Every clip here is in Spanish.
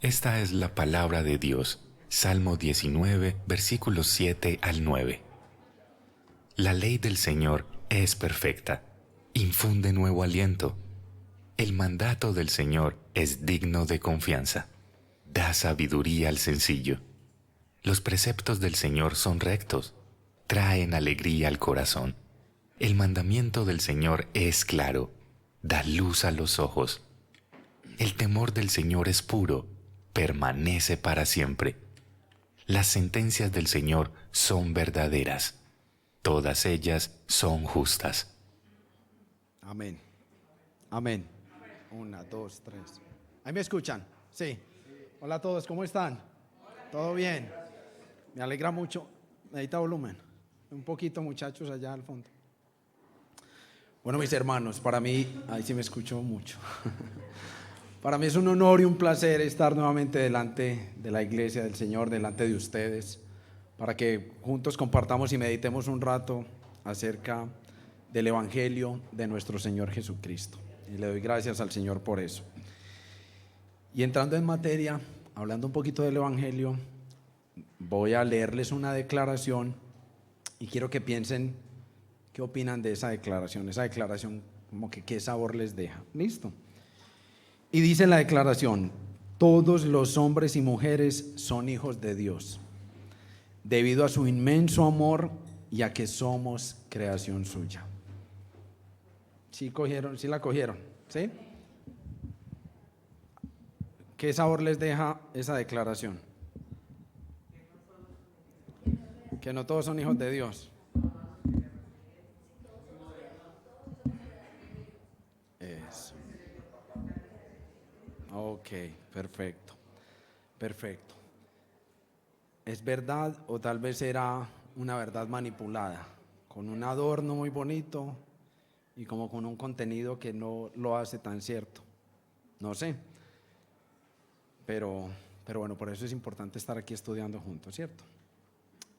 Esta es la palabra de Dios. Salmo 19, versículos 7 al 9. La ley del Señor es perfecta, infunde nuevo aliento. El mandato del Señor es digno de confianza, da sabiduría al sencillo. Los preceptos del Señor son rectos, traen alegría al corazón. El mandamiento del Señor es claro, da luz a los ojos. El temor del Señor es puro, permanece para siempre. Las sentencias del Señor son verdaderas, todas ellas son justas. Amén. Amén. Una, dos, tres. ¿Ahí me escuchan? Sí. Hola a todos, ¿cómo están? ¿Todo bien? Me alegra mucho. Necesita volumen. Un poquito, muchachos, allá al fondo. Bueno, mis hermanos, para mí, ahí sí me escucho mucho. Para mí es un honor y un placer estar nuevamente delante de la iglesia del Señor, delante de ustedes, para que juntos compartamos y meditemos un rato acerca del Evangelio de nuestro Señor Jesucristo. Y le doy gracias al Señor por eso. Y entrando en materia, hablando un poquito del Evangelio, voy a leerles una declaración y quiero que piensen qué opinan de esa declaración. Esa declaración, como que qué sabor les deja. ¿Listo? Y dice la declaración: todos los hombres y mujeres son hijos de Dios, debido a su inmenso amor y a que somos creación suya. ¿Sí cogieron? ¿Sí la cogieron? ¿Sí? ¿Qué sabor les deja esa declaración? Que no todos son hijos de Dios. Eso. Ok, perfecto. Perfecto. ¿Es verdad o tal vez era una verdad manipulada, con un adorno muy bonito y como con un contenido que no lo hace tan cierto? No sé, pero bueno, por eso es importante estar aquí estudiando juntos, ¿cierto?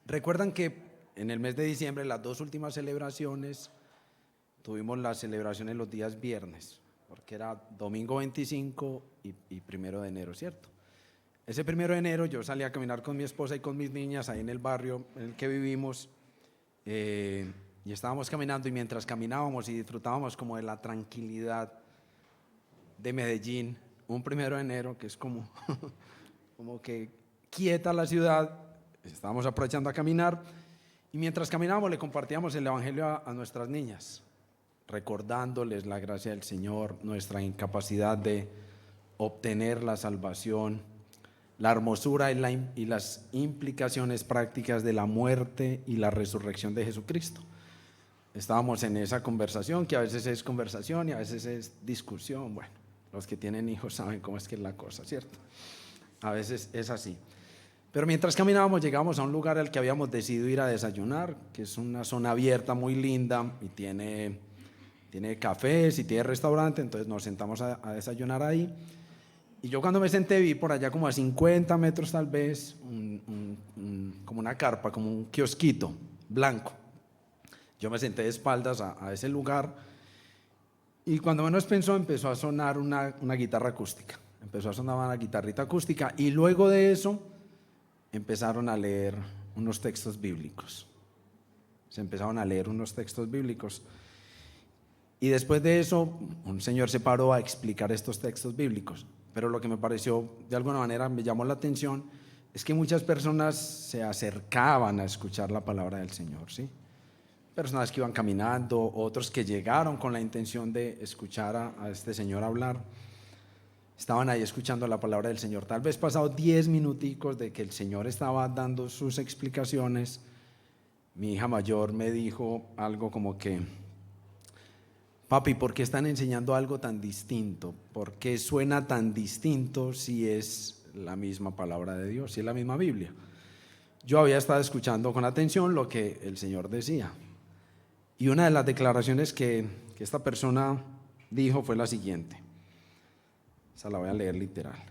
Recuerdan que en el mes de diciembre, las dos últimas celebraciones, tuvimos las celebraciones los días viernes, porque era domingo 25 y 1 de enero, ¿cierto? Ese 1 de enero yo salí a caminar con mi esposa y con mis niñas ahí en el barrio en el que vivimos, y estábamos caminando, y mientras caminábamos y disfrutábamos como de la tranquilidad de Medellín, un 1 de enero que es como, como que quieta la ciudad, estábamos aprovechando a caminar, y mientras caminábamos le compartíamos el Evangelio a nuestras niñas, recordándoles la gracia del Señor, nuestra incapacidad de obtener la salvación, la hermosura y las implicaciones prácticas de la muerte y la resurrección de Jesucristo. Estábamos en esa conversación, que a veces es conversación y a veces es discusión. Bueno, los que tienen hijos saben cómo es que es la cosa, ¿cierto? A veces es así. Pero mientras caminábamos llegamos a un lugar al que habíamos decidido ir a desayunar, que es una zona abierta muy linda y tiene cafés y tiene restaurante, entonces nos sentamos a desayunar ahí. Y yo cuando me senté vi por allá como a 50 metros tal vez como una carpa, como un kiosquito blanco. Yo me senté de espaldas a ese lugar y cuando menos pensó empezó a sonar una guitarra acústica. Empezó a sonar una guitarrita acústica y luego de eso empezaron a leer unos textos bíblicos. Se empezaron a leer unos textos bíblicos. Y después de eso, un señor se paró a explicar estos textos bíblicos. Pero lo que me pareció, de alguna manera, me llamó la atención, es que muchas personas se acercaban a escuchar la palabra del Señor, ¿sí? Personas que iban caminando, otros que llegaron con la intención de escuchar a este señor hablar. Estaban ahí escuchando la palabra del Señor. Tal vez pasado 10 minuticos de que el Señor estaba dando sus explicaciones, mi hija mayor me dijo algo como que: papi, ¿por qué están enseñando algo tan distinto? ¿Por qué suena tan distinto si es la misma palabra de Dios, si es la misma Biblia? Yo había estado escuchando con atención lo que el Señor decía. Y una de las declaraciones que esta persona dijo fue la siguiente. Esa la voy a leer literal.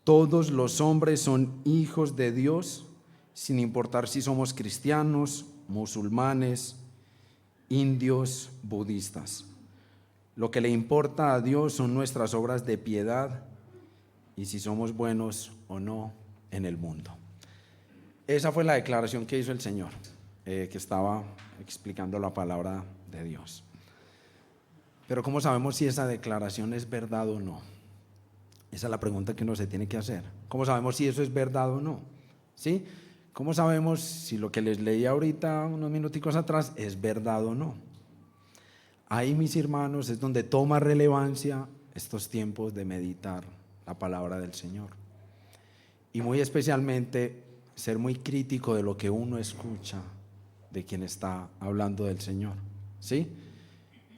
Todos los hombres son hijos de Dios, sin importar si somos cristianos, musulmanes, indios, budistas. Lo que le importa a Dios son nuestras obras de piedad y si somos buenos o no en el mundo. Esa fue la declaración que hizo el Señor, que estaba explicando la palabra de Dios. Pero ¿cómo sabemos si esa declaración es verdad o no? Esa es la pregunta que uno se tiene que hacer. ¿Cómo sabemos si eso es verdad o no? ¿Sí? ¿Cómo sabemos si lo que les leí ahorita, unos minuticos atrás, es verdad o no? Ahí, mis hermanos, es donde toma relevancia estos tiempos de meditar la palabra del Señor. Y muy especialmente, ser muy crítico de lo que uno escucha de quien está hablando del Señor. ¿Sí?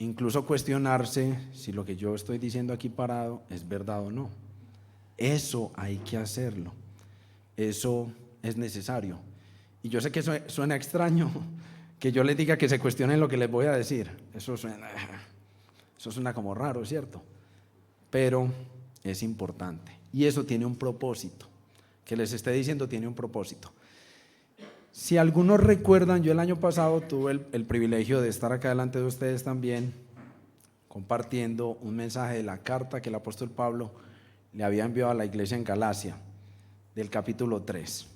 Incluso cuestionarse si lo que yo estoy diciendo aquí parado es verdad o no. Eso hay que hacerlo. Eso es necesario. Y yo sé que suena extraño que yo les diga que se cuestionen lo que les voy a decir. Eso suena como raro, ¿cierto? Pero es importante. Y eso tiene un propósito. Que les esté diciendo tiene un propósito. Si algunos recuerdan, yo el año pasado tuve el privilegio de estar acá delante de ustedes también, compartiendo un mensaje de la carta que el apóstol Pablo le había enviado a la iglesia en Galacia, del capítulo 3.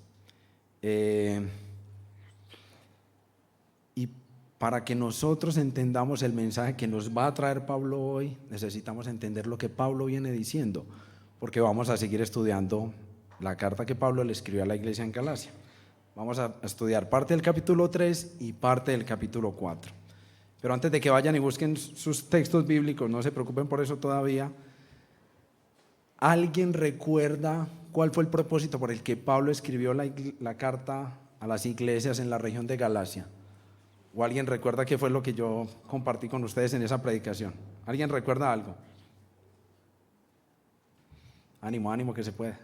Y para que nosotros entendamos el mensaje que nos va a traer Pablo hoy, necesitamos entender lo que Pablo viene diciendo, porque vamos a seguir estudiando la carta que Pablo le escribió a la iglesia en Galacia. Vamos a estudiar parte del capítulo 3 y parte del capítulo 4. Pero antes de que vayan y busquen sus textos bíblicos, no se preocupen por eso todavía. ¿Alguien recuerda cuál fue el propósito por el que Pablo escribió la carta a las iglesias en la región de Galacia? ¿O alguien recuerda qué fue lo que yo compartí con ustedes en esa predicación? ¿Alguien recuerda algo? Ánimo, ánimo que se puede.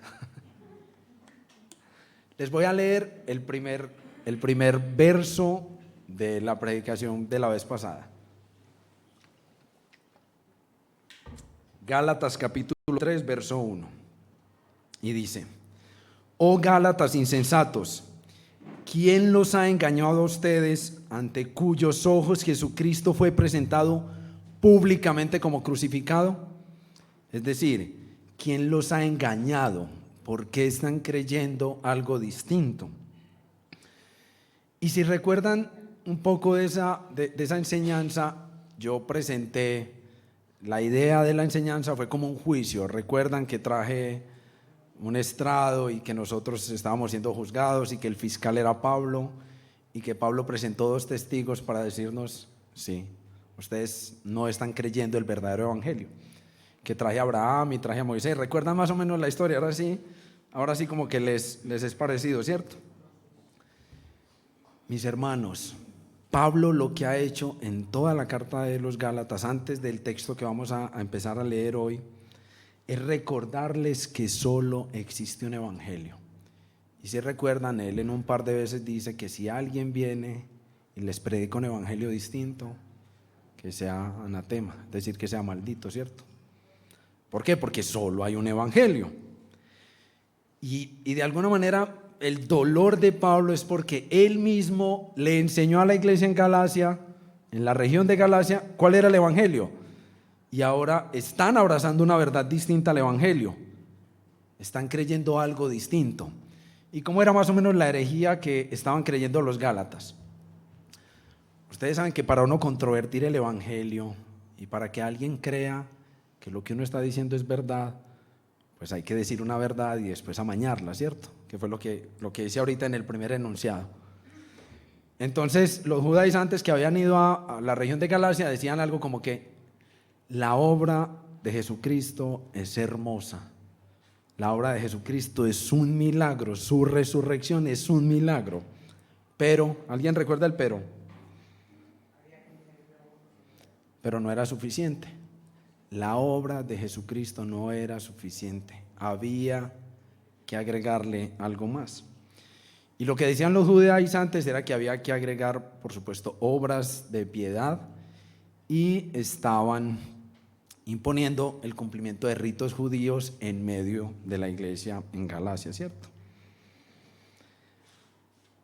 Les voy a leer el primer verso de la predicación de la vez pasada. Gálatas capítulo 3, verso 1. Y dice: Oh Gálatas insensatos, ¿quién los ha engañado a ustedes, ante cuyos ojos Jesucristo fue presentado públicamente como crucificado? Es decir, ¿quién los ha engañado? ¿Por qué están creyendo algo distinto? Y si recuerdan un poco de esa enseñanza, yo presenté la idea de la enseñanza, fue como un juicio. Recuerdan que traje un estrado y que nosotros estábamos siendo juzgados y que el fiscal era Pablo y que Pablo presentó 2 testigos para decirnos: sí, ustedes no están creyendo el verdadero evangelio. Que traje a Abraham y traje a Moisés. ¿Recuerdan más o menos la historia? Ahora sí como que les es parecido, ¿cierto? Mis hermanos, Pablo lo que ha hecho en toda la carta de los Gálatas, antes del texto que vamos a empezar a leer hoy, es recordarles que solo existe un evangelio. Y si recuerdan, él en un par de veces dice que si alguien viene y les predica un evangelio distinto, que sea anatema, es decir, que sea maldito, ¿cierto? ¿Por qué? Porque solo hay un evangelio. Y de alguna manera el dolor de Pablo es porque él mismo le enseñó a la iglesia en Galacia, en la región de Galacia, cuál era el evangelio. Y ahora están abrazando una verdad distinta al evangelio. Están creyendo algo distinto. ¿Y cómo era más o menos la herejía que estaban creyendo los Gálatas? Ustedes saben que para uno controvertir el evangelio y para que alguien crea que lo que uno está diciendo es verdad, pues hay que decir una verdad y después amañarla, ¿cierto? Que fue lo que hice ahorita en el primer enunciado. Entonces, los judaizantes que habían ido a la región de Galacia decían algo como que la obra de Jesucristo es hermosa. La obra de Jesucristo es un milagro, su resurrección es un milagro. Pero, ¿alguien recuerda el pero? Pero no era suficiente. La obra de Jesucristo no era suficiente. Había que agregarle algo más. Y lo que decían los judaizantes era que había que agregar, por supuesto, obras de piedad, y estaban imponiendo el cumplimiento de ritos judíos en medio de la iglesia en Galacia, ¿cierto?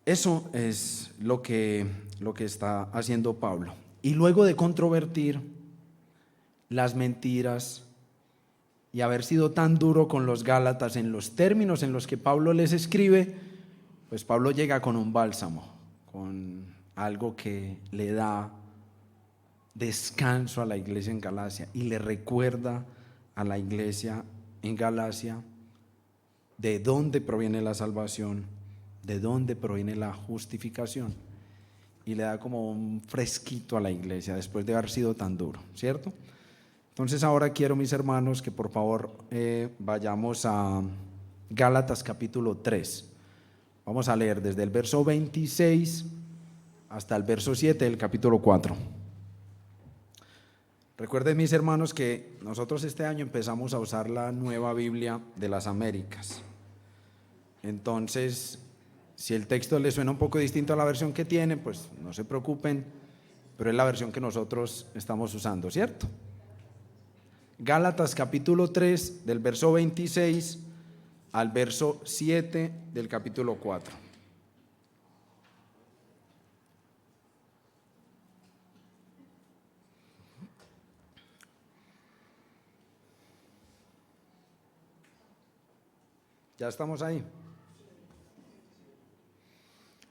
Eso es lo que está haciendo Pablo. Y luego de controvertir las mentiras y haber sido tan duro con los Gálatas en los términos en los que Pablo les escribe, pues Pablo llega con un bálsamo, con algo que le da descanso a la iglesia en Galacia y le recuerda a la iglesia en Galacia de dónde proviene la salvación, de dónde proviene la justificación, y le da como un fresquito a la iglesia después de haber sido tan duro, ¿cierto? Entonces ahora quiero, mis hermanos, que por favor vayamos a Gálatas capítulo 3. Vamos a leer desde el verso 26 hasta el verso 7 del capítulo 4. Recuerden, mis hermanos, que nosotros este año empezamos a usar la Nueva Biblia de las Américas. Entonces, si el texto les suena un poco distinto a la versión que tienen, pues no se preocupen, pero es la versión que nosotros estamos usando, ¿cierto? Gálatas capítulo 3, del verso 26 al verso 7 del capítulo 4. ¿Ya estamos ahí?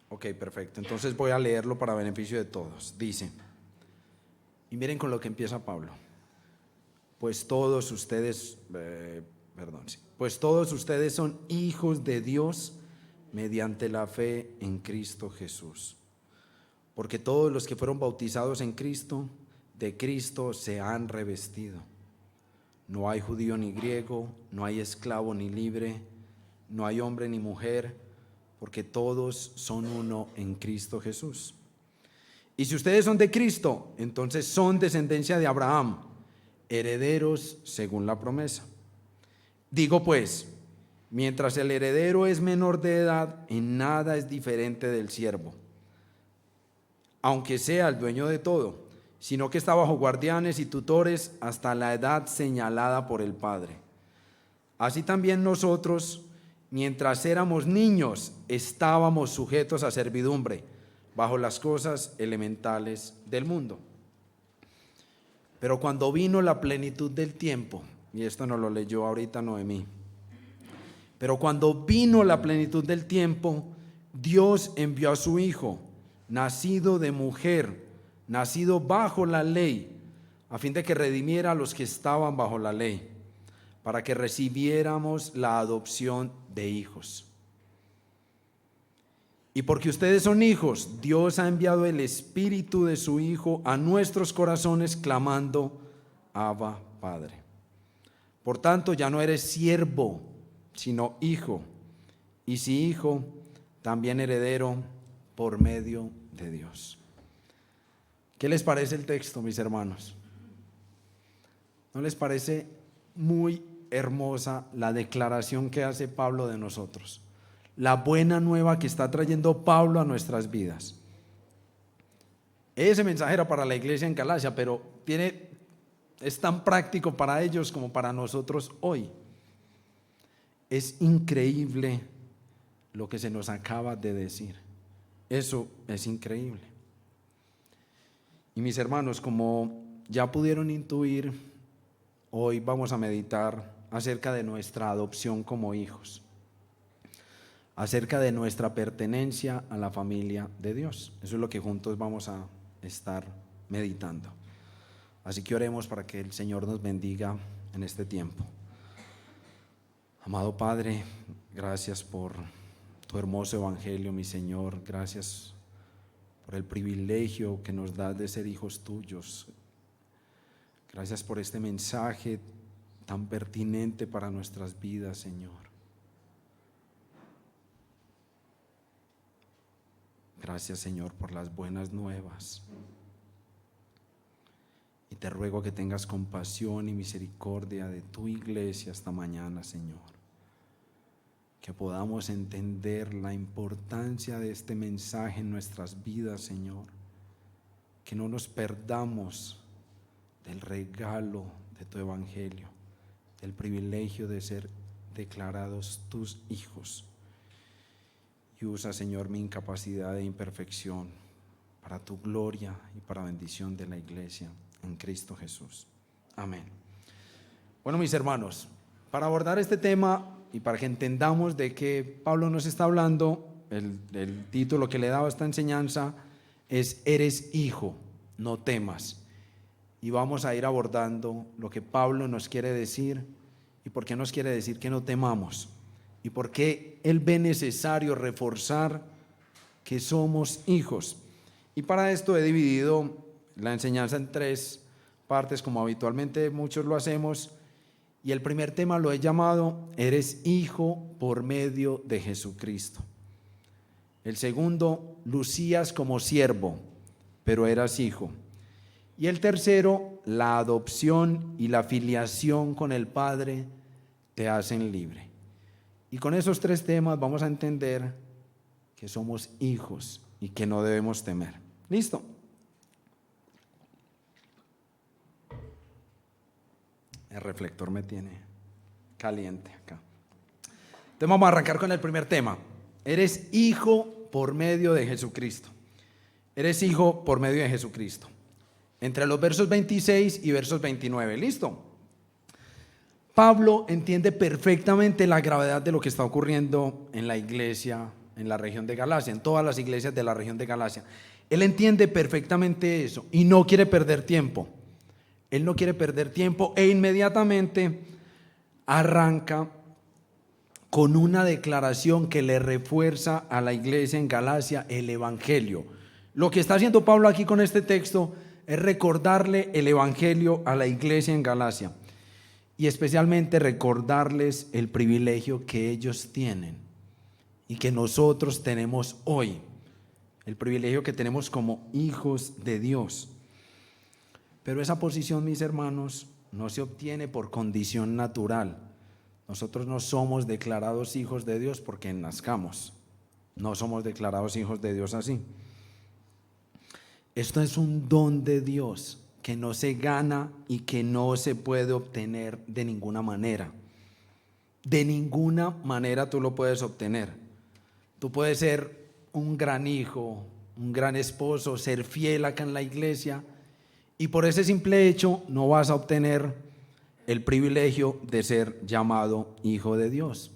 Ok, perfecto. Entonces voy a leerlo para beneficio de todos. Dice, y miren con lo que empieza Pablo. Pues todos ustedes son hijos de Dios mediante la fe en Cristo Jesús. Porque todos los que fueron bautizados en Cristo, de Cristo se han revestido. No hay judío ni griego, no hay esclavo ni libre, no hay hombre ni mujer, porque todos son uno en Cristo Jesús. Y si ustedes son de Cristo, entonces son descendencia de Abraham, herederos según la promesa. Digo pues, mientras el heredero es menor de edad, en nada es diferente del siervo, aunque sea el dueño de todo, sino que está bajo guardianes y tutores hasta la edad señalada por el Padre. Así también nosotros, mientras éramos niños, estábamos sujetos a servidumbre bajo las cosas elementales del mundo. Pero cuando vino la plenitud del tiempo, y esto nos lo leyó ahorita Noemí, pero cuando vino la plenitud del tiempo, Dios envió a su Hijo, nacido de mujer, nacido bajo la ley, a fin de que redimiera a los que estaban bajo la ley, para que recibiéramos la adopción de hijos. Y porque ustedes son hijos, Dios ha enviado el Espíritu de su Hijo a nuestros corazones, clamando, Abba, Padre. Por tanto, ya no eres siervo, sino hijo, y si hijo, también heredero por medio de Dios. ¿Qué les parece el texto, mis hermanos? ¿No les parece muy hermosa la declaración que hace Pablo de nosotros? La buena nueva que está trayendo Pablo a nuestras vidas. Ese mensaje era para la iglesia en Galacia, pero es tan práctico para ellos como para nosotros hoy. Es increíble lo que se nos acaba de decir. Eso es increíble. Y mis hermanos, como ya pudieron intuir, hoy vamos a meditar acerca de nuestra adopción como hijos, acerca de nuestra pertenencia a la familia de Dios. Eso es lo que juntos vamos a estar meditando. Así que oremos para que el Señor nos bendiga en este tiempo. Amado Padre, gracias por tu hermoso evangelio, mi Señor. Gracias por el privilegio que nos das de ser hijos tuyos. Gracias por este mensaje tan pertinente para nuestras vidas, Señor. Gracias, Señor, por las buenas nuevas. Y te ruego que tengas compasión y misericordia de tu iglesia esta mañana, Señor. Que podamos entender la importancia de este mensaje en nuestras vidas, Señor. Que no nos perdamos del regalo de tu evangelio, del privilegio de ser declarados tus hijos. Y usa, Señor, mi incapacidad e imperfección para tu gloria y para bendición de la iglesia en Cristo Jesús. Amén. Bueno, mis hermanos, para abordar este tema y para que entendamos de qué Pablo nos está hablando, el título que le he dado a esta enseñanza es Eres hijo, no temas. Y vamos a ir abordando lo que Pablo nos quiere decir y por qué nos quiere decir que no temamos y por qué él ve necesario reforzar que somos hijos. Y para esto he dividido la enseñanza en 3 partes, como habitualmente muchos lo hacemos. Y el primer tema lo he llamado Eres hijo por medio de Jesucristo. El segundo, lucías como siervo, pero eras hijo. Y el tercero, la adopción y la filiación con el Padre te hacen libre. Y con esos 3 temas vamos a entender que somos hijos y que no debemos temer. ¿Listo? El reflector me tiene caliente acá. Entonces vamos a arrancar con el primer tema. Eres hijo por medio de Jesucristo. Eres hijo por medio de Jesucristo. Entre los versos 26 y versos 29. ¿Listo? Pablo entiende perfectamente la gravedad de lo que está ocurriendo en la iglesia, en la región de Galacia, en todas las iglesias de la región de Galacia. Él entiende perfectamente eso y no quiere perder tiempo. Él no quiere perder tiempo e inmediatamente arranca con una declaración que le refuerza a la iglesia en Galacia el evangelio. Lo que está haciendo Pablo aquí con este texto es recordarle el evangelio a la iglesia en Galacia y especialmente recordarles el privilegio que ellos tienen y que nosotros tenemos hoy, el privilegio que tenemos como hijos de Dios. Pero esa posición, mis hermanos, no se obtiene por condición natural. Nosotros no somos declarados hijos de Dios porque nazcamos. No somos declarados hijos de Dios así. Esto es un don de Dios que no se gana y que no se puede obtener de ninguna manera. De ninguna manera tú lo puedes obtener. Tú puedes ser un gran hijo, un gran esposo, ser fiel acá en la iglesia, y por ese simple hecho no vas a obtener el privilegio de ser llamado hijo de Dios.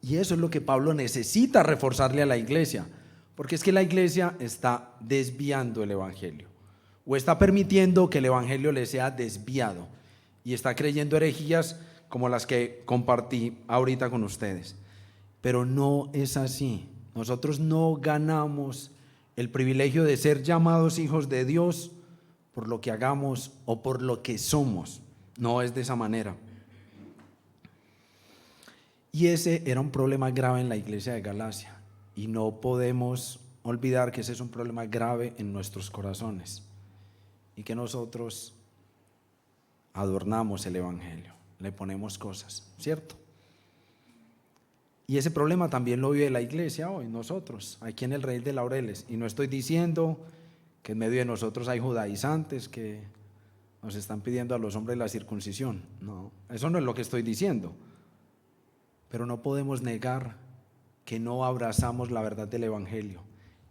Y eso es lo que Pablo necesita reforzarle a la iglesia, porque es que la iglesia está desviando el evangelio, o está permitiendo que el evangelio le sea desviado, y está creyendo herejías como las que compartí ahorita con ustedes. Pero no es así. Nosotros no ganamos el privilegio de ser llamados hijos de Dios por lo que hagamos o por lo que somos. No es de esa manera. Y ese era un problema grave en la iglesia de Galacia. Y no podemos olvidar que ese es un problema grave en nuestros corazones. Y que nosotros adornamos el evangelio, le ponemos cosas, ¿cierto? Y ese problema también lo vive la iglesia hoy, nosotros, aquí en el Rey de Laureles. Y no estoy diciendo que en medio de nosotros hay judaizantes que nos están pidiendo a los hombres la circuncisión. No, eso no es lo que estoy diciendo. Pero no podemos negar que no abrazamos la verdad del evangelio,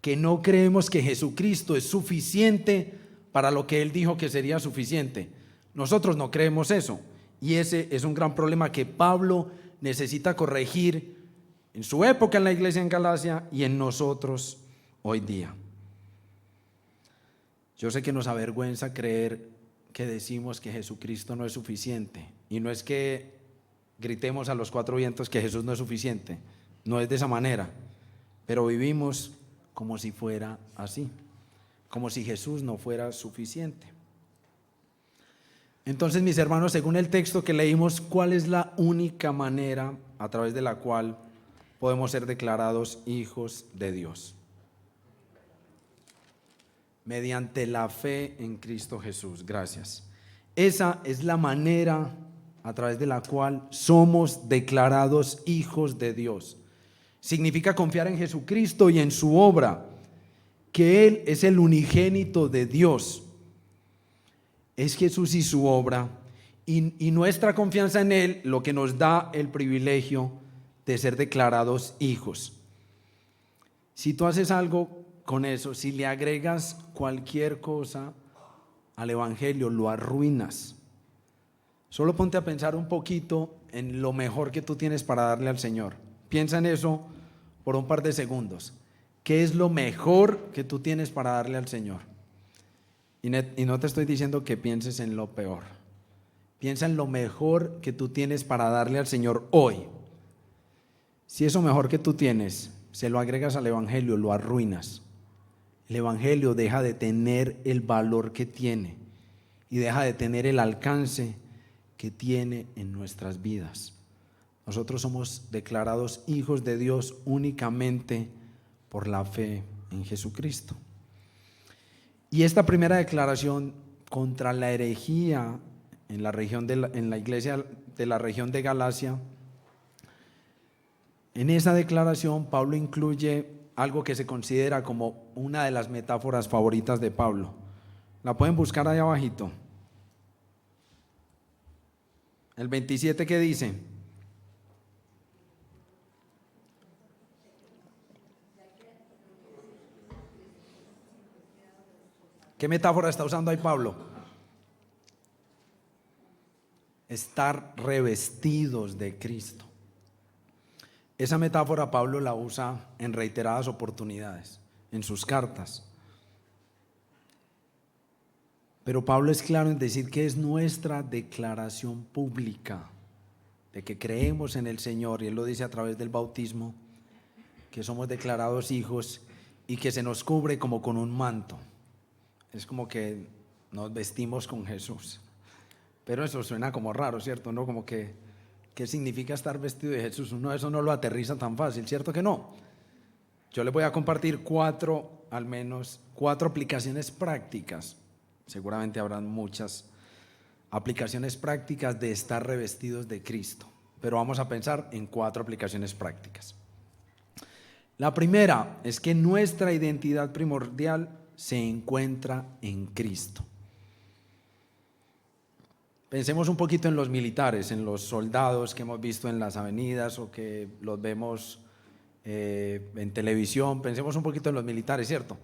que no creemos que Jesucristo es suficiente para lo que Él dijo que sería suficiente. Nosotros no creemos eso. Y ese es un gran problema que Pablo necesita corregir en su época en la iglesia en Galacia y en nosotros hoy día. Yo sé que nos avergüenza creer que decimos que Jesucristo no es suficiente. Y no es que gritemos a los 4 vientos que Jesús no es suficiente. No es de esa manera. Pero vivimos como si fuera así. Como si Jesús no fuera suficiente. Entonces, mis hermanos, según el texto que leímos, ¿cuál es la única manera a través de la cual podemos ser declarados hijos de Dios? Mediante la fe en Cristo Jesús. Gracias. Esa es la manera a través de la cual somos declarados hijos de Dios. Significa confiar en Jesucristo y en su obra, que Él es el unigénito de Dios. Es Jesús y su obra, y nuestra confianza en Él lo que nos da el privilegio de ser declarados hijos. Si tú haces algo con eso, si le agregas cualquier cosa al evangelio, lo arruinas. Solo ponte a pensar un poquito en lo mejor que tú tienes para darle al Señor. Piensa en eso por un par de segundos. ¿Qué es lo mejor que tú tienes para darle al Señor? Y no te estoy diciendo que pienses en lo peor. Piensa en lo mejor que tú tienes para darle al Señor hoy. Si eso mejor que tú tienes se lo agregas al Evangelio, lo arruinas. El Evangelio deja de tener el valor que tiene y deja de tener el alcance que tiene en nuestras vidas. Nosotros somos declarados hijos de Dios únicamente por la fe en Jesucristo. Y esta primera declaración contra la herejía en la iglesia de la región de Galacia, en esa declaración Pablo incluye algo que se considera como una de las metáforas favoritas de Pablo. La pueden buscar ahí abajito. El 27, ¿qué dice? ¿Qué metáfora está usando ahí Pablo? Estar revestidos de Cristo. Esa metáfora Pablo la usa en reiteradas oportunidades, en sus cartas. Pero Pablo es claro en decir que es nuestra declaración pública de que creemos en el Señor, y Él lo dice a través del bautismo, que somos declarados hijos y que se nos cubre como con un manto. Es como que nos vestimos con Jesús. Pero eso suena como raro, ¿cierto? ¿No? Como que, ¿qué significa estar vestido de Jesús? Uno eso no lo aterriza tan fácil, ¿cierto que no? Yo les voy a compartir al menos cuatro aplicaciones prácticas. Seguramente habrán muchas aplicaciones prácticas de estar revestidos de Cristo, pero vamos a pensar en cuatro aplicaciones prácticas. La primera es que nuestra identidad primordial se encuentra en Cristo. Pensemos un poquito en los militares, en los soldados que hemos visto en las avenidas o que los vemos en televisión. Pensemos un poquito en los militares, ¿cierto?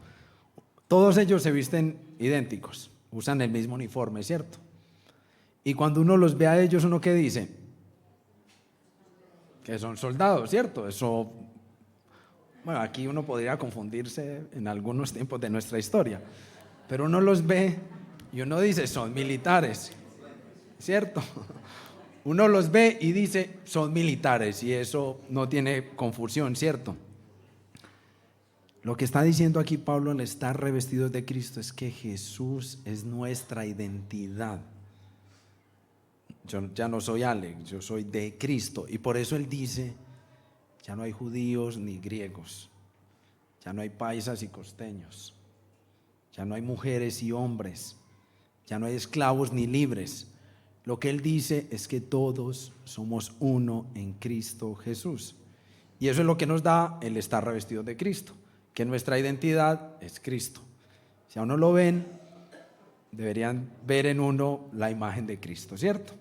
Todos ellos se visten idénticos, usan el mismo uniforme, ¿cierto? Y cuando uno los ve a ellos, ¿uno qué dice? Que son soldados, ¿cierto? Eso, bueno, aquí uno podría confundirse en algunos tiempos de nuestra historia, pero uno los ve y uno dice, son militares, ¿cierto? Uno los ve y dice, son militares, y eso no tiene confusión, ¿cierto? Lo que está diciendo aquí Pablo al estar revestidos de Cristo es que Jesús es nuestra identidad. Yo ya no soy Alex, yo soy de Cristo, y por eso él dice, ya no hay judíos ni griegos, ya no hay paisas y costeños, ya no hay mujeres y hombres, ya no hay esclavos ni libres. Lo que él dice es que todos somos uno en Cristo Jesús, y eso es lo que nos da el estar revestidos de Cristo, que nuestra identidad es Cristo. Si a uno lo ven, deberían ver en uno la imagen de Cristo, ¿cierto?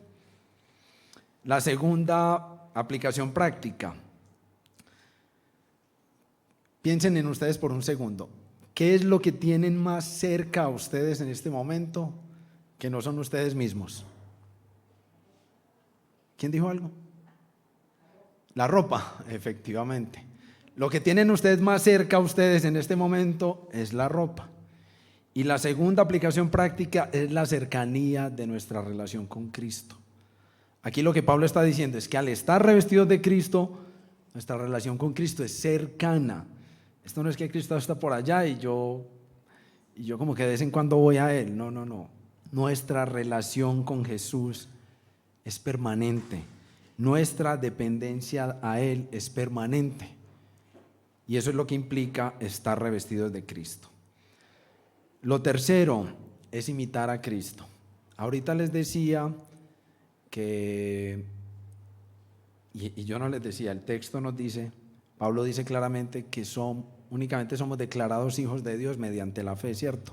La segunda aplicación práctica. Piensen en ustedes por un segundo. ¿Qué es lo que tienen más cerca a ustedes en este momento que no son ustedes mismos? ¿Quién dijo algo? La ropa, efectivamente. Lo que tienen ustedes más cerca a ustedes en este momento es la ropa. Y la segunda aplicación práctica es la cercanía de nuestra relación con Cristo. Aquí lo que Pablo está diciendo es que al estar revestidos de Cristo, nuestra relación con Cristo es cercana. Esto no es que Cristo está por allá y yo como que de vez en cuando voy a Él. No. Nuestra relación con Jesús es permanente. Nuestra dependencia a Él es permanente. Y eso es lo que implica estar revestidos de Cristo. Lo tercero es imitar a Cristo. Ahorita les decía que, y yo no les decía, el texto nos dice, Pablo dice claramente que únicamente somos declarados hijos de Dios mediante la fe, ¿cierto?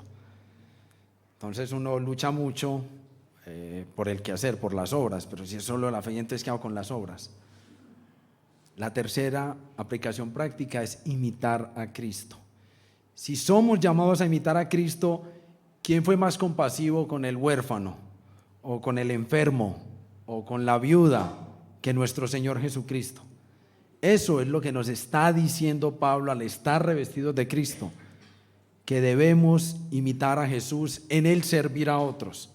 Entonces uno lucha mucho por el quehacer, por las obras, pero si es solo la fe, entonces ¿qué hago con las obras? La tercera aplicación práctica es imitar a Cristo. Si somos llamados a imitar a Cristo, ¿quién fue más compasivo con el huérfano o con el enfermo o con la viuda que nuestro Señor Jesucristo. Eso es lo que nos está diciendo Pablo al estar revestidos de Cristo, que debemos imitar a Jesús en el servir a otros,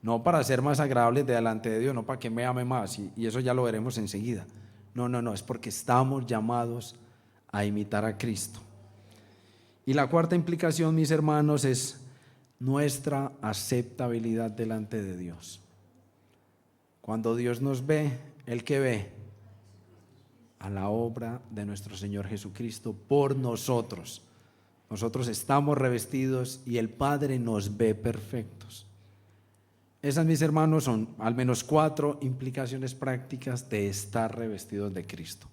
no para ser más agradables delante de Dios, no para que me ame más, y eso ya lo veremos enseguida. No, es porque estamos llamados a imitar a Cristo. Y la cuarta implicación, mis hermanos, es nuestra aceptabilidad delante de Dios. Cuando Dios nos ve, ¿el qué ve? A la obra de nuestro Señor Jesucristo por nosotros. Nosotros estamos revestidos y el Padre nos ve perfectos. Esas, mis hermanos, son al menos 4 implicaciones prácticas de estar revestidos de Cristo.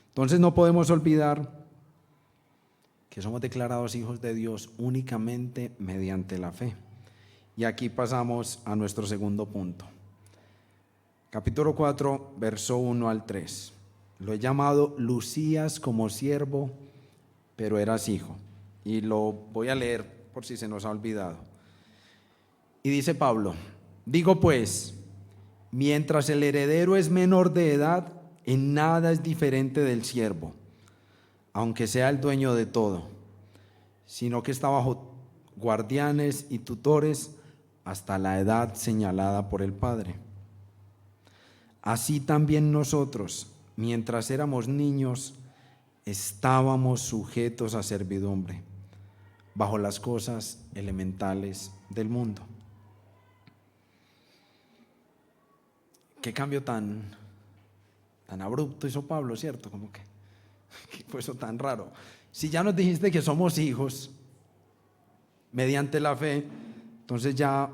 Entonces no podemos olvidar que somos declarados hijos de Dios únicamente mediante la fe. Y aquí pasamos a nuestro segundo punto. Capítulo 4, verso 1 al 3. Lo he llamado lucías como siervo, pero eras hijo. Y lo voy a leer por si se nos ha olvidado. Y dice Pablo: digo pues, mientras el heredero es menor de edad, en nada es diferente del siervo, aunque sea el dueño de todo, sino que está bajo guardianes y tutores hasta la edad señalada por el Padre. Así también nosotros, mientras éramos niños, estábamos sujetos a servidumbre, bajo las cosas elementales del mundo. Qué cambio tan abrupto hizo Pablo, ¿cierto? Como que fue eso tan raro. Si ya nos dijiste que somos hijos mediante la fe, entonces ya,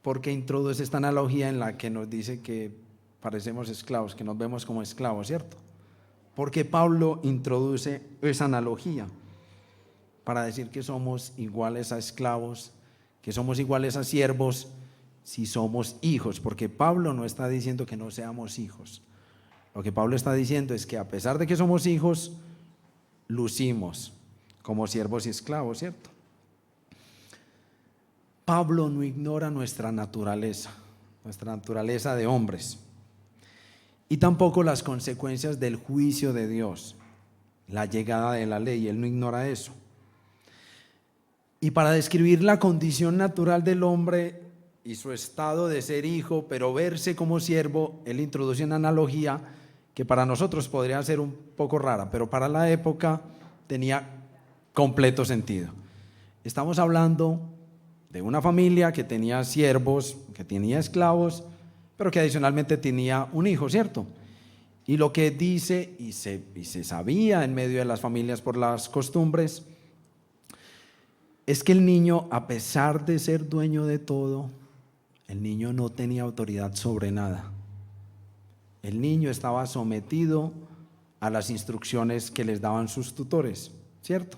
¿por qué introduce esta analogía en la que nos dice que parecemos esclavos, que nos vemos como esclavos, ¿cierto? Porque Pablo introduce esa analogía para decir que somos iguales a esclavos, que somos iguales a siervos si somos hijos, porque Pablo no está diciendo que no seamos hijos. Lo que Pablo está diciendo es que a pesar de que somos hijos, lucimos como siervos y esclavos, ¿cierto? Pablo no ignora nuestra naturaleza de hombres, y tampoco las consecuencias del juicio de Dios, la llegada de la ley. Él no ignora eso. Y para describir la condición natural del hombre y su estado de ser hijo, pero verse como siervo, él introduce una analogía que para nosotros podría ser un poco rara, pero para la época tenía completo sentido. Estamos hablando de una familia que tenía siervos, que tenía esclavos, pero que adicionalmente tenía un hijo, ¿cierto? Y lo que dice, y se sabía en medio de las familias por las costumbres, es que el niño, a pesar de ser dueño de todo, el niño no tenía autoridad sobre nada. El niño estaba sometido a las instrucciones que les daban sus tutores, ¿cierto?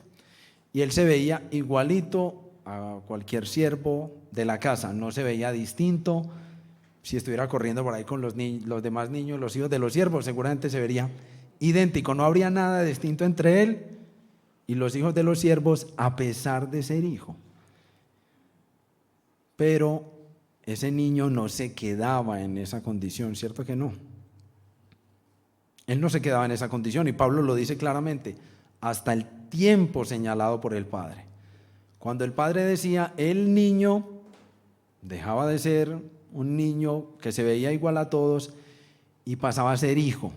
Y él se veía igualito a cualquier siervo de la casa, no se veía distinto. Si estuviera corriendo por ahí con los demás niños, los hijos de los siervos, seguramente se vería idéntico. No habría nada distinto entre él y los hijos de los siervos, a pesar de ser hijo. Pero ese niño no se quedaba en esa condición, ¿cierto que no? Él no se quedaba en esa condición, y Pablo lo dice claramente, hasta el tiempo señalado por el Padre. Cuando el Padre decía, el niño dejaba de ser un niño que se veía igual a todos y pasaba a ser hijo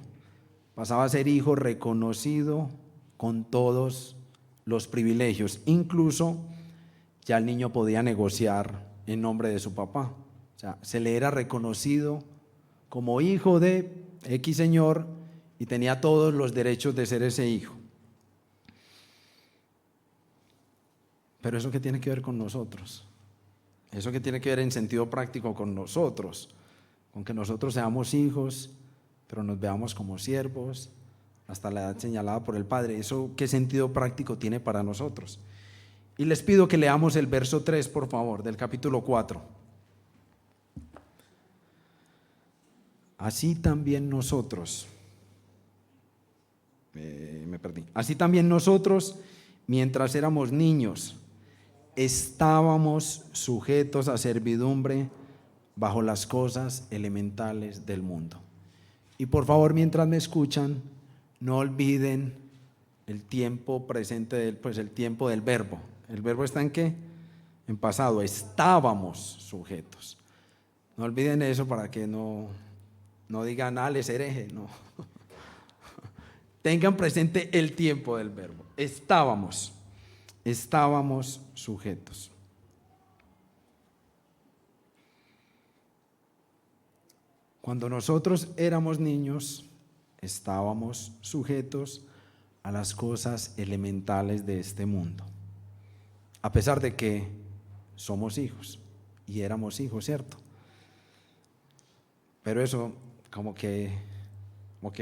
reconocido con todos los privilegios. Incluso ya el niño podía negociar en nombre de su papá. O sea, se le era reconocido como hijo de X señor y tenía todos los derechos de ser ese hijo. Pero ¿eso qué tiene que ver con nosotros? Eso que tiene que ver en sentido práctico con nosotros, con que nosotros seamos hijos, pero nos veamos como siervos hasta la edad señalada por el Padre. ¿Eso qué sentido práctico tiene para nosotros? Y les pido que leamos el verso 3, por favor, del capítulo 4. Así también nosotros, así también nosotros, mientras éramos niños, estábamos sujetos a servidumbre bajo las cosas elementales del mundo. Y por favor, mientras me escuchan, no olviden el tiempo presente, el tiempo del verbo. ¿El verbo está en qué? En pasado. Estábamos sujetos. No olviden eso para que no digan, les hereje, no. Tengan presente el tiempo del verbo. Estábamos sujetos. Cuando nosotros éramos niños, estábamos sujetos a las cosas elementales de este mundo, a pesar de que somos hijos y éramos hijos, ¿cierto? Pero eso como que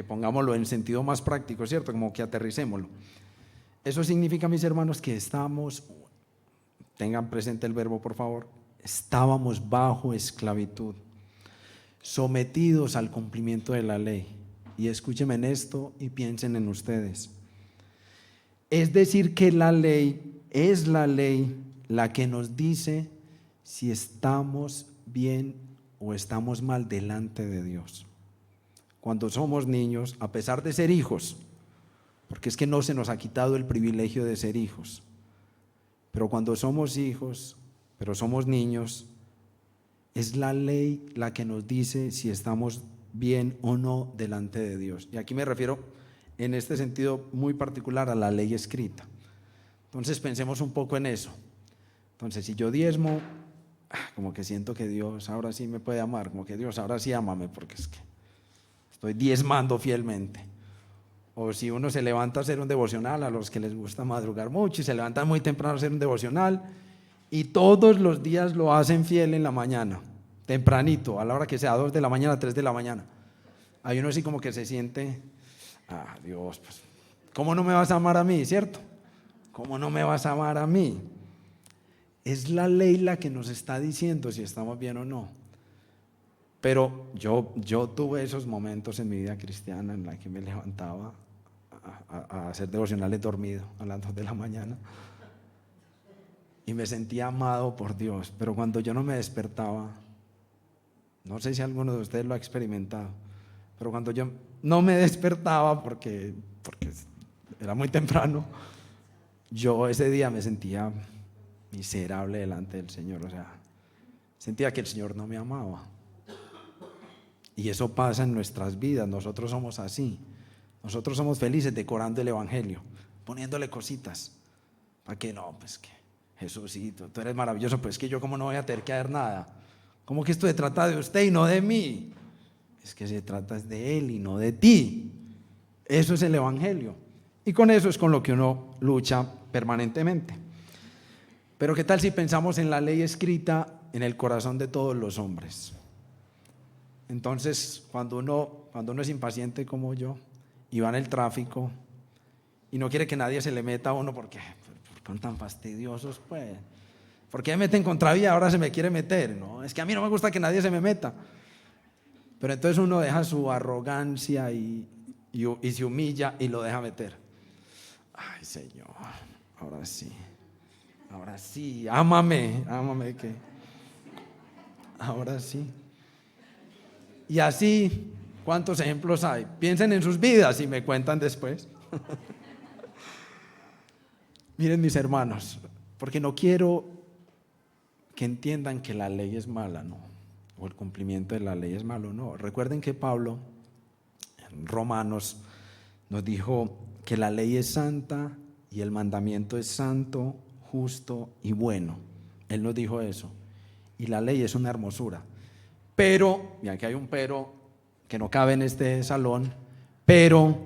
pongámoslo en sentido más práctico, ¿cierto? Como que aterricémoslo. Eso significa, mis hermanos, que tengan presente el verbo por favor, estábamos bajo esclavitud, sometidos al cumplimiento de la ley. Y escúchenme en esto y piensen en ustedes. Es decir, que la ley es la que nos dice si estamos bien o estamos mal delante de Dios. Cuando somos niños, a pesar de ser hijos, porque es que no se nos ha quitado el privilegio de ser hijos, pero cuando somos hijos, pero somos niños, es la ley la que nos dice si estamos bien o no delante de Dios. Y aquí me refiero en este sentido muy particular a la ley escrita. Entonces pensemos un poco en eso. Entonces, si yo diezmo, como que siento que Dios ahora sí me puede amar, como que Dios ahora sí ámame, porque es que estoy diezmando fielmente. O si uno se levanta a hacer un devocional, a los que les gusta madrugar mucho y se levantan muy temprano a hacer un devocional, y todos los días lo hacen fiel en la mañana, tempranito, a la hora que sea, 2 de la mañana, 3 de la mañana. Hay uno así como que se siente, Dios, pues, ¿cómo no me vas a amar a mí, cierto? ¿Cómo no me vas a amar a mí? Es la ley la que nos está diciendo si estamos bien o no. Pero yo tuve esos momentos en mi vida cristiana en la que me levantaba a hacer devocionales dormido a las 2 de la mañana. Y me sentía amado por Dios, pero cuando yo no me despertaba, no sé si alguno de ustedes lo ha experimentado, pero cuando yo no me despertaba porque era muy temprano, yo ese día me sentía miserable delante del Señor, o sea, sentía que el Señor no me amaba. Y eso pasa en nuestras vidas, nosotros somos así, nosotros somos felices decorando el evangelio, poniéndole cositas, para que no, pues que Jesucito, tú eres maravilloso, pues es que yo como no voy a tener que hacer nada. ¿Cómo que esto se trata de usted y no de mí? Es que se trata de Él y no de ti. Eso es el evangelio. Y con eso es con lo que uno lucha permanentemente. Pero ¿qué tal si pensamos en la ley escrita en el corazón de todos los hombres? Entonces, cuando uno es impaciente como yo y va en el tráfico y no quiere que nadie se le meta a uno porque son tan fastidiosos, pues. ¿Por qué me meten contravía? Ahora se me quiere meter. No, es que a mí no me gusta que nadie se me meta. Pero entonces uno deja su arrogancia y se humilla y lo deja meter. Ay, Señor, ahora sí, ámame que ahora sí. Y así, ¿cuántos ejemplos hay? Piensen en sus vidas y me cuentan después. Miren, mis hermanos, porque no quiero que entiendan que la ley es mala, no, o el cumplimiento de la ley es malo, no. Recuerden que Pablo en Romanos nos dijo que la ley es santa y el mandamiento es santo, justo y bueno. Él nos dijo eso. Y la ley es una hermosura. Pero, y aquí hay un pero que no cabe en este salón, pero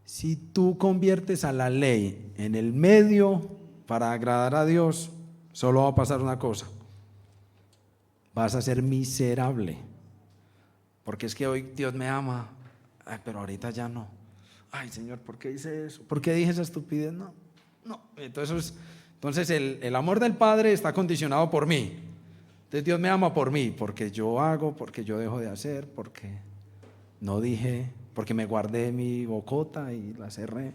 si tú conviertes a la ley en el medio para agradar a Dios, solo va a pasar una cosa: vas a ser miserable. Porque es que hoy Dios me ama, pero ahorita ya no. Ay, Señor, ¿por qué hice eso? ¿Por qué dije esa estupidez? No. Entonces el amor del Padre está condicionado por mí. Entonces Dios me ama por mí, porque yo hago, porque yo dejo de hacer, porque no dije, porque me guardé mi bocota y la cerré.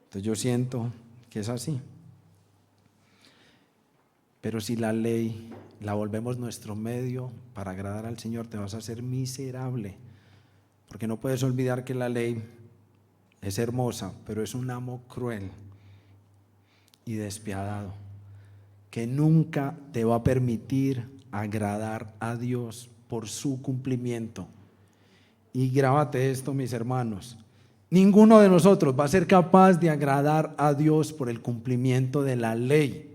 Entonces yo siento que es así. Pero si la ley la volvemos nuestro medio para agradar al Señor, te vas a hacer miserable, porque no puedes olvidar que la ley es hermosa, pero es un amo cruel y despiadado, que nunca te va a permitir agradar a Dios por su cumplimiento. Y grábate esto, mis hermanos: ninguno de nosotros va a ser capaz de agradar a Dios por el cumplimiento de la ley.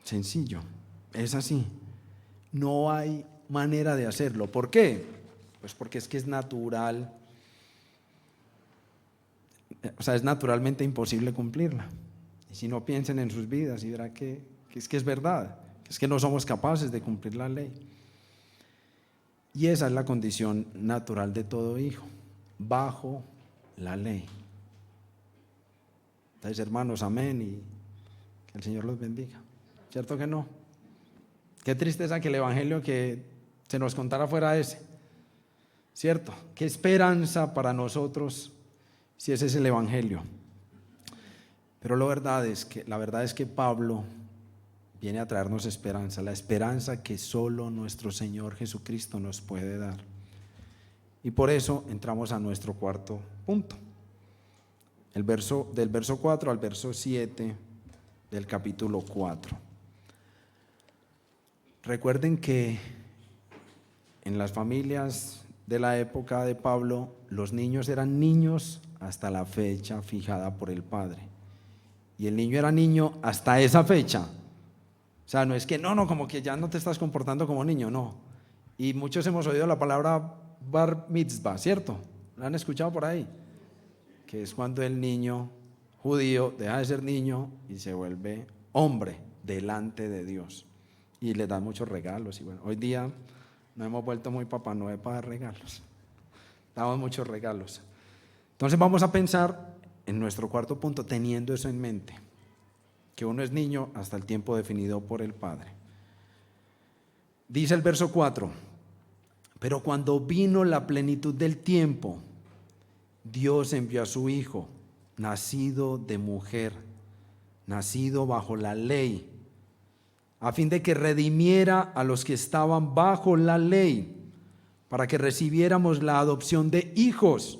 Sencillo, es así. No hay manera de hacerlo. ¿Por qué? Pues porque es que es natural. O sea, es naturalmente imposible cumplirla. Y si no, piensen en sus vidas y verán que es verdad, que es que no somos capaces de cumplir la ley. Y esa es la condición natural de todo hijo, bajo la ley. Entonces, hermanos, amén, y que el Señor los bendiga. ¿Cierto que no? Qué tristeza que el evangelio que se nos contara fuera ese. ¿Cierto? Qué esperanza para nosotros si ese es el evangelio. Pero la verdad es que Pablo viene a traernos esperanza, la esperanza que solo nuestro Señor Jesucristo nos puede dar. Y por eso entramos a nuestro cuarto punto. Del verso 4 al verso 7 del capítulo 4. Recuerden que en las familias de la época de Pablo, los niños eran niños hasta la fecha fijada por el padre. Y el niño era niño hasta esa fecha. O sea, no es que como que ya no te estás comportando como niño, no. Y muchos hemos oído la palabra bar mitzvah, ¿cierto? ¿La han escuchado por ahí? Que es cuando el niño judío deja de ser niño y se vuelve hombre delante de Dios. Y le dan muchos regalos. Y bueno, hoy día nos hemos vuelto muy Papá Noel para dar regalos. Damos muchos regalos. Entonces vamos a pensar en nuestro cuarto punto, teniendo eso en mente, que uno es niño hasta el tiempo definido por el Padre. Dice el verso 4: pero cuando vino la plenitud del tiempo, Dios envió a su Hijo, nacido de mujer, nacido bajo la ley, a fin de que redimiera a los que estaban bajo la ley, para que recibiéramos la adopción de hijos.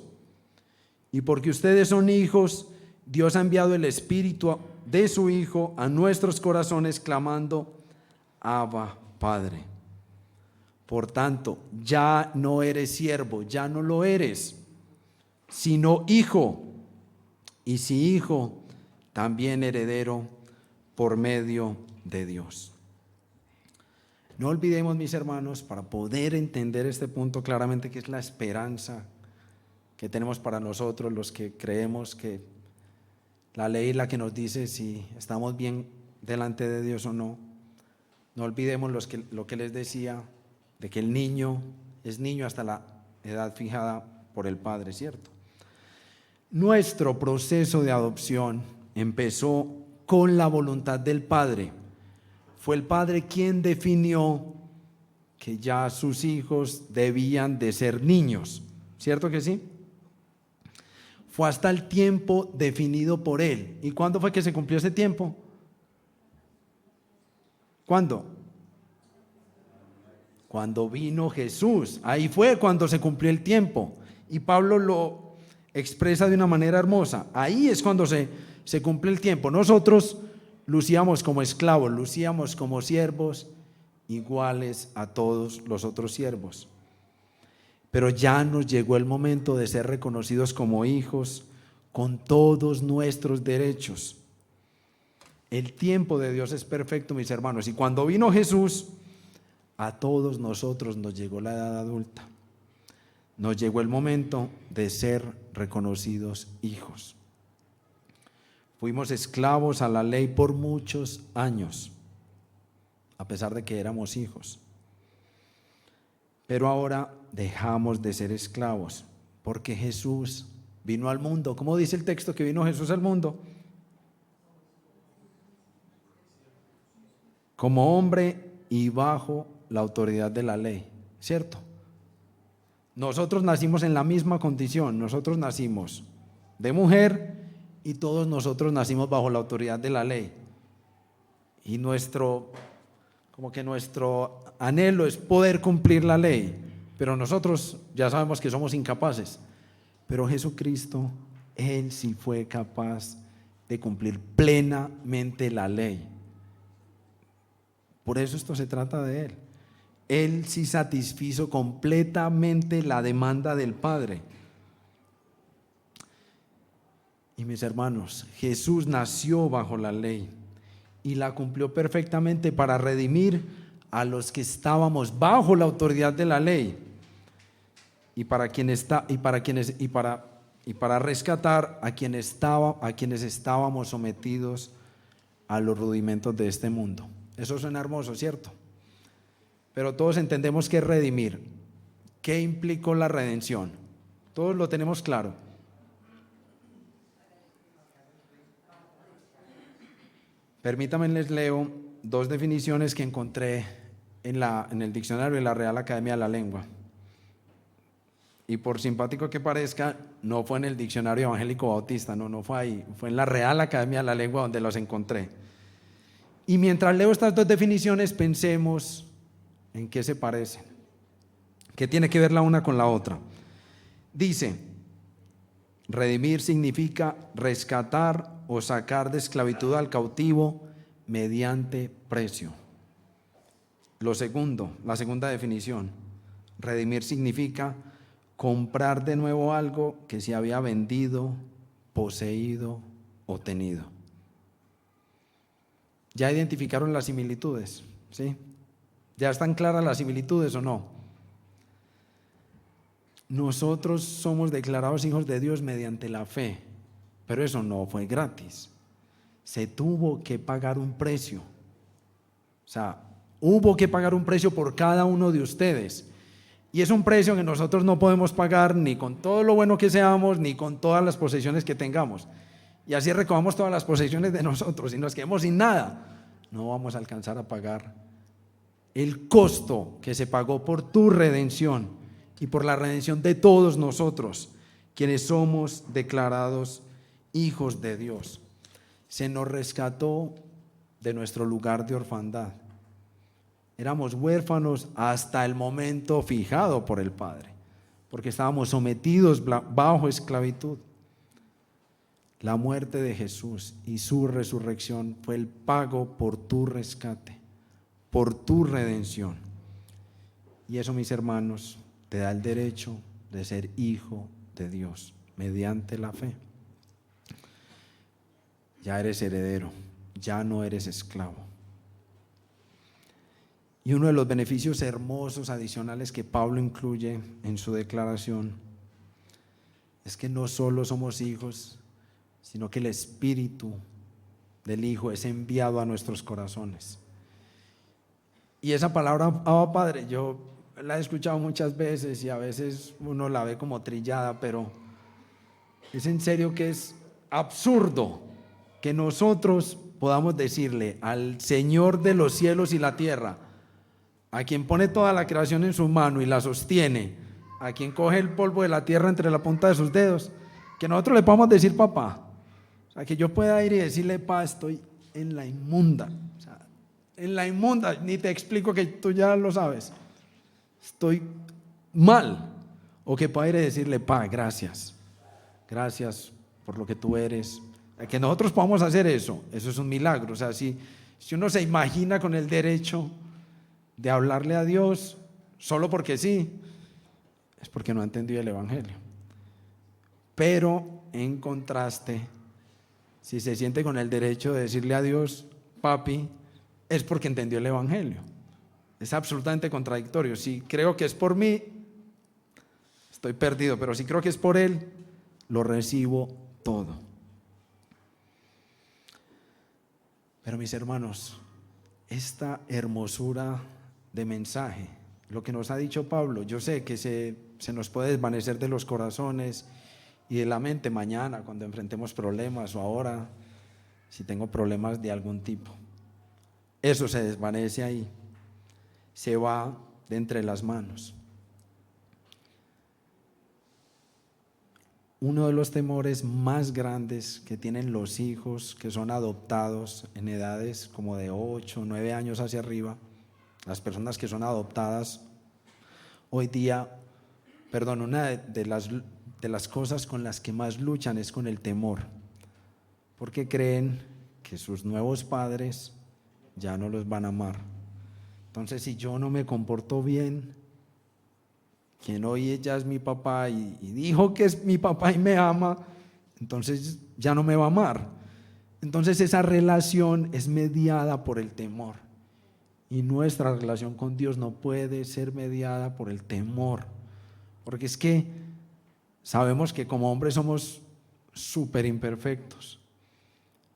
Y porque ustedes son hijos, Dios ha enviado el Espíritu de su Hijo a nuestros corazones, clamando: Abba, Padre. Por tanto, ya no eres siervo, ya no lo eres, sino hijo. Y si hijo, también heredero por medio de Dios. No olvidemos, mis hermanos, para poder entender este punto claramente, que es la esperanza que tenemos para nosotros los que creemos que la ley es la que nos dice si estamos bien delante de Dios o no. No olvidemos lo que les decía, de que el niño es niño hasta la edad fijada por el Padre, ¿cierto? Nuestro proceso de adopción empezó con la voluntad del Padre. Fue el Padre quien definió que ya sus hijos debían de ser niños, ¿cierto que sí? Fue hasta el tiempo definido por Él. ¿Y cuándo fue que se cumplió ese tiempo? ¿Cuándo? Cuando vino Jesús. Ahí fue cuando se cumplió el tiempo. Y Pablo lo expresa de una manera hermosa. Ahí es cuando se cumple el tiempo. Nosotros lucíamos como esclavos, lucíamos como siervos iguales a todos los otros siervos. Pero ya nos llegó el momento de ser reconocidos como hijos con todos nuestros derechos. El tiempo de Dios es perfecto, mis hermanos. Y cuando vino Jesús, a todos nosotros nos llegó la edad adulta. Nos llegó el momento de ser reconocidos hijos. Fuimos esclavos a la ley por muchos años, a pesar de que éramos hijos. Pero ahora dejamos de ser esclavos, porque Jesús vino al mundo. ¿Cómo dice el texto que vino Jesús al mundo? Como hombre y bajo la autoridad de la ley, ¿cierto? Nosotros nacimos en la misma condición. Nosotros nacimos de mujer y todos nosotros nacimos bajo la autoridad de la ley. Y como que nuestro anhelo es poder cumplir la ley, pero nosotros ya sabemos que somos incapaces. Pero Jesucristo, Él sí fue capaz de cumplir plenamente la ley. Por eso esto se trata de Él. Él sí satisfizo completamente la demanda del Padre. Y mis hermanos, Jesús nació bajo la ley y la cumplió perfectamente para redimir a los que estábamos bajo la autoridad de la ley y para rescatar a quienes estábamos sometidos a los rudimentos de este mundo. Eso suena hermoso, ¿cierto? Pero todos entendemos qué es redimir, qué implicó la redención. Todos lo tenemos claro. Permítanme, les leo dos definiciones que encontré en el diccionario de la Real Academia de la Lengua. Y por simpático que parezca, no fue en el diccionario evangélico bautista, no fue ahí, fue en la Real Academia de la Lengua donde los encontré. Y mientras leo estas dos definiciones, pensemos en qué se parecen, qué tiene que ver la una con la otra. Dice, redimir significa rescatar o sacar de esclavitud al cautivo mediante precio. La segunda definición, redimir significa comprar de nuevo algo que se había vendido, poseído o tenido. ¿Ya identificaron las similitudes? ¿Sí? ¿Ya están claras las similitudes o no? Nosotros somos declarados hijos de Dios mediante la fe, pero eso no fue gratis. Se tuvo que pagar un precio. O sea, hubo que pagar un precio por cada uno de ustedes. Y es un precio que nosotros no podemos pagar ni con todo lo bueno que seamos, ni con todas las posesiones que tengamos. Y así recogamos todas las posesiones de nosotros y nos quedemos sin nada. No vamos a alcanzar a pagar el costo que se pagó por tu redención y por la redención de todos nosotros, quienes somos declarados hijos de Dios. Se nos rescató de nuestro lugar de orfandad. Éramos huérfanos hasta el momento fijado por el Padre, porque estábamos sometidos bajo esclavitud. La muerte de Jesús y su resurrección fue el pago por tu rescate, por tu redención. Y eso, mis hermanos, te da el derecho de ser hijo de Dios mediante la fe. Ya eres heredero, ya no eres esclavo. Y uno de los beneficios hermosos adicionales que Pablo incluye en su declaración es que no solo somos hijos, sino que el Espíritu del Hijo es enviado a nuestros corazones. Y esa palabra, Abba Padre, yo la he escuchado muchas veces y a veces uno la ve como trillada, pero es en serio que es absurdo que nosotros podamos decirle al Señor de los cielos y la tierra, a quien pone toda la creación en su mano y la sostiene, a quien coge el polvo de la tierra entre la punta de sus dedos, que nosotros le podamos decir papá. O sea, que yo pueda ir y decirle, pa, estoy en la inmunda. O sea, en la inmunda, ni te explico que tú ya lo sabes. Estoy mal. O que pueda ir y decirle, pa, gracias. Gracias por lo que tú eres. Que nosotros podamos hacer eso es un milagro. O sea, si uno se imagina con el derecho de hablarle a Dios solo porque sí, es porque no ha entendido el Evangelio. Pero en contraste, si se siente con el derecho de decirle a Dios, papi, es porque entendió el Evangelio. Es absolutamente contradictorio. Si creo que es por mí, estoy perdido, pero si creo que es por Él, lo recibo todo. Pero mis hermanos, esta hermosura de mensaje, lo que nos ha dicho Pablo, yo sé que se nos puede desvanecer de los corazones y de la mente mañana cuando enfrentemos problemas o ahora si tengo problemas de algún tipo. Eso se desvanece ahí, se va de entre las manos. uno de los temores más grandes que tienen los hijos que son adoptados en edades como de 8 o 9 años hacia arriba, las personas que son adoptadas hoy día, una de las cosas con las que más luchan es con el temor, porque creen que sus nuevos padres ya no los van a amar. Entonces, si yo no me comporto bien, quien hoy ya es mi papá y dijo que es mi papá y me ama, entonces ya no me va a amar. Entonces esa relación es mediada por el temor, y nuestra relación con Dios no puede ser mediada por el temor, porque es que sabemos que como hombres somos súper imperfectos,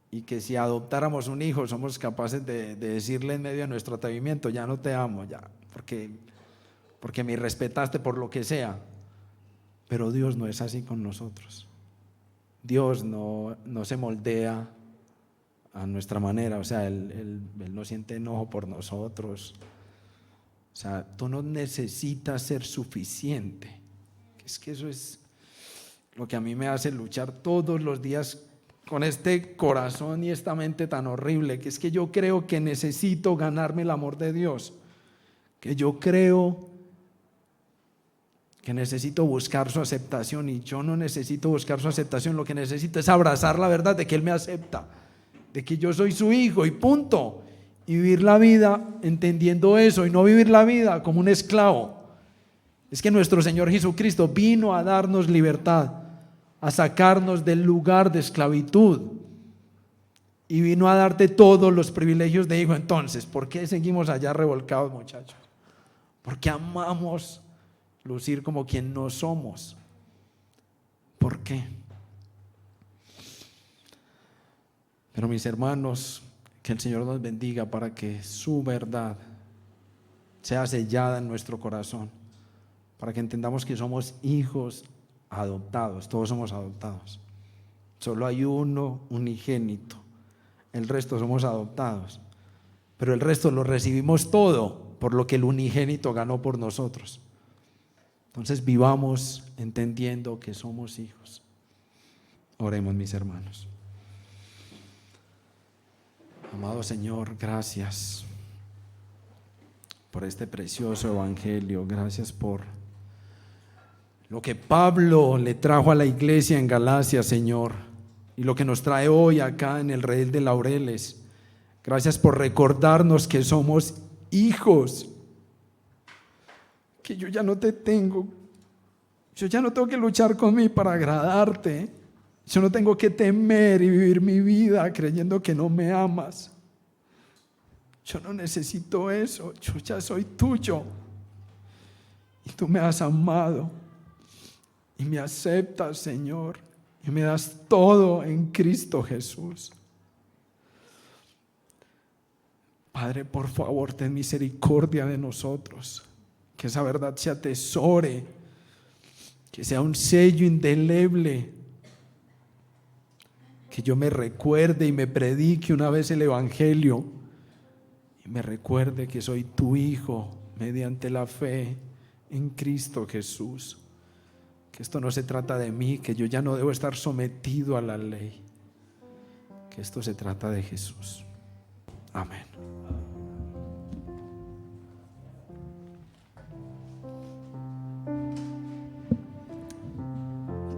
y que si adoptáramos un hijo somos capaces de decirle en medio de nuestro atrevimiento: ya no te amo, ya, porque me respetaste por lo que sea. Pero Dios no es así con nosotros. Dios no se moldea a nuestra manera, o sea, Él no siente enojo por nosotros. O sea, tú no necesitas ser suficiente. Es que eso es lo que a mí me hace luchar todos los días con este corazón y esta mente tan horrible, que es que yo creo que necesito ganarme el amor de Dios, que yo creo que necesito buscar su aceptación, y yo no necesito buscar su aceptación. Lo que necesito es abrazar la verdad de que Él me acepta, de que yo soy su hijo y punto, y vivir la vida entendiendo eso, y no vivir la vida como un esclavo. Es que nuestro Señor Jesucristo vino a darnos libertad, a sacarnos del lugar de esclavitud, y vino a darte todos los privilegios de hijo. Entonces, ¿por qué seguimos allá revolcados, muchachos? Porque amamos lucir como quien no somos. ¿Por qué? Pero mis hermanos, que el Señor nos bendiga para que su verdad sea sellada en nuestro corazón, para que entendamos que somos hijos adoptados. Todos somos adoptados. Solo hay uno unigénito, el resto somos adoptados, pero el resto lo recibimos todo por lo que el unigénito ganó por nosotros. Entonces vivamos entendiendo que somos hijos. Oremos, mis hermanos. Amado Señor, gracias por este precioso evangelio. Gracias por lo que Pablo le trajo a la iglesia en Galacia, Señor, y lo que nos trae hoy acá en el Redil de Laureles. Gracias por recordarnos que somos hijos, que yo ya no te tengo, yo ya no tengo que luchar con mí para agradarte, yo no tengo que temer y vivir mi vida creyendo que no me amas. Yo no necesito eso, yo ya soy tuyo, y tú me has amado y me aceptas, Señor, y me das todo en Cristo Jesús. Padre, por favor, ten misericordia de nosotros, que esa verdad se atesore, que sea un sello indeleble, que yo me recuerde y me predique una vez el evangelio, y me recuerde que soy tu hijo mediante la fe en Cristo Jesús, que esto no se trata de mí, que yo ya no debo estar sometido a la ley, que esto se trata de Jesús. Amén.